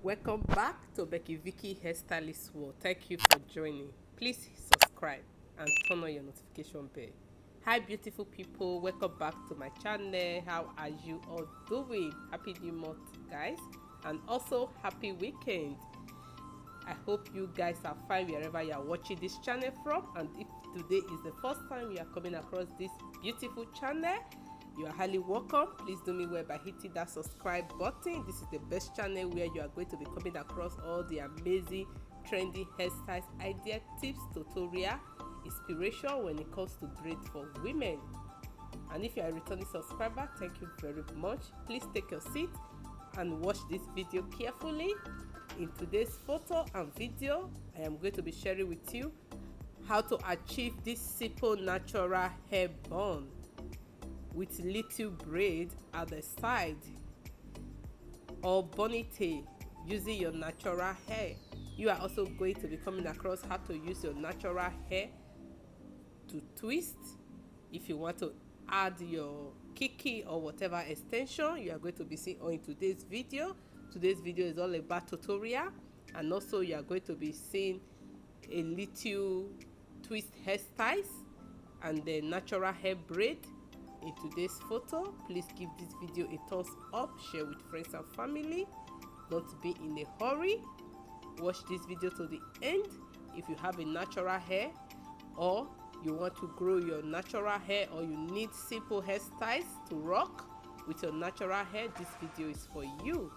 Welcome back to Becky Vicky Hairstylist World. Thank you for joining. Please subscribe and turn on your notification bell. Hi beautiful people, welcome back to my channel. How are you all doing? Happy new month guys, and also happy weekend. I hope you guys are fine wherever you are watching this channel from, and if today is the first time you are coming across this beautiful channel, you are highly welcome. Please do me well by hitting that subscribe button. This is the best channel where you are going to be coming across all the amazing trendy hairstyles, idea, tips, tutorial, inspiration when it comes to braids for women. And if you are a returning subscriber, thank you very much. Please take your seat and watch this video carefully. In today's photo and video, I am going to be sharing with you how to achieve this simple natural hair bun with little braid at the side or bonnet using your natural hair. You are also going to be coming across how to use your natural hair to twist. If you want to add your kiki or whatever extension, you are going to be seeing on today's video. Today's video is all about tutorial, and also you are going to be seeing a little twist hairstyles and the natural hair braid in today's photo. Please give this video a thumbs up, share with friends and family. Don't be in a hurry. Watch this video to the end. If you have a natural hair, or you want to grow your natural hair, or you need simple hairstyles to rock with your natural hair, this video is for you.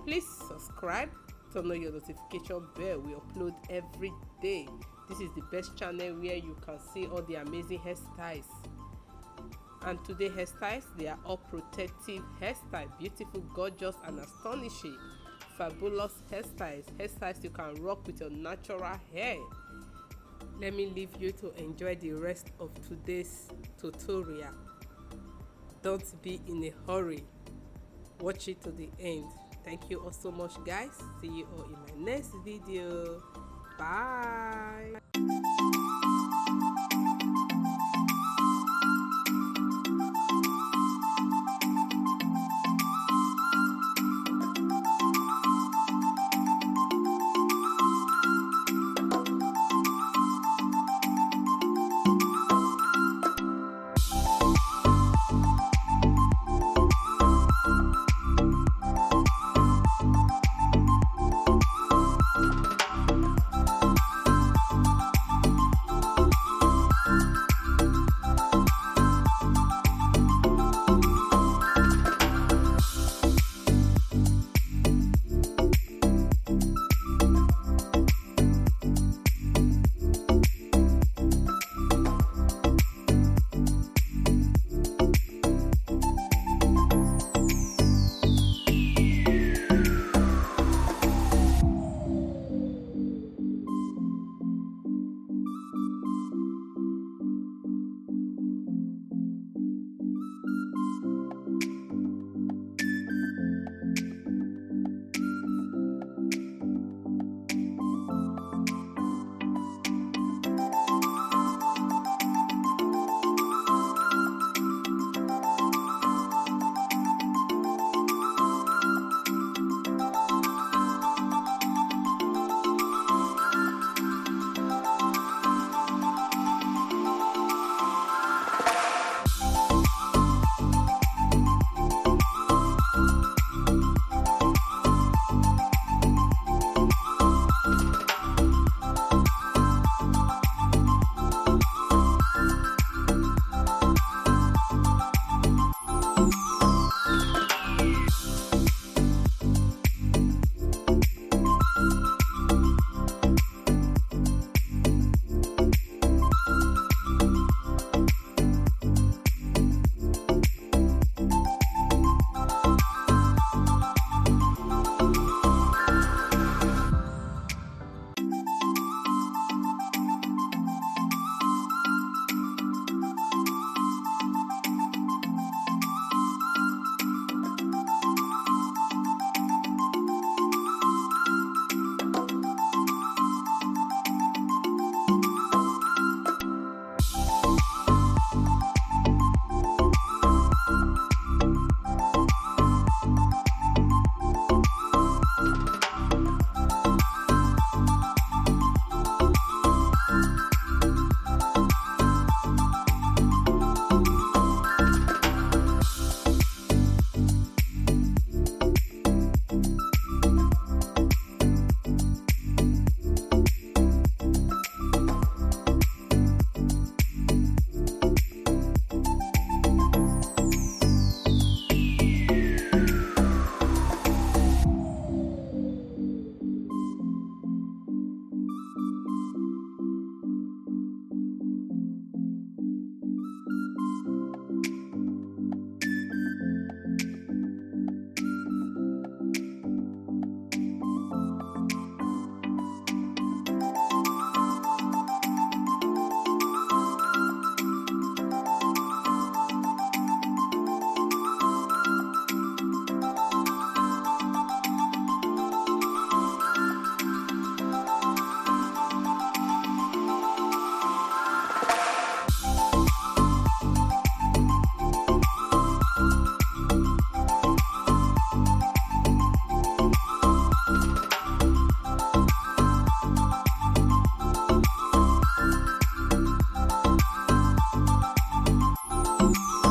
Please subscribe, turn on your notification bell. We upload every day. This is the best channel where you can see all the amazing hairstyles. And today hairstyles, they are all protective hairstyles, beautiful, gorgeous and astonishing, fabulous hairstyles you can rock with your natural hair. Let me leave you to enjoy the rest of today's tutorial. Don't be in a hurry. Watch it to the end. Thank you all so much guys. See you all in my next video. Bye.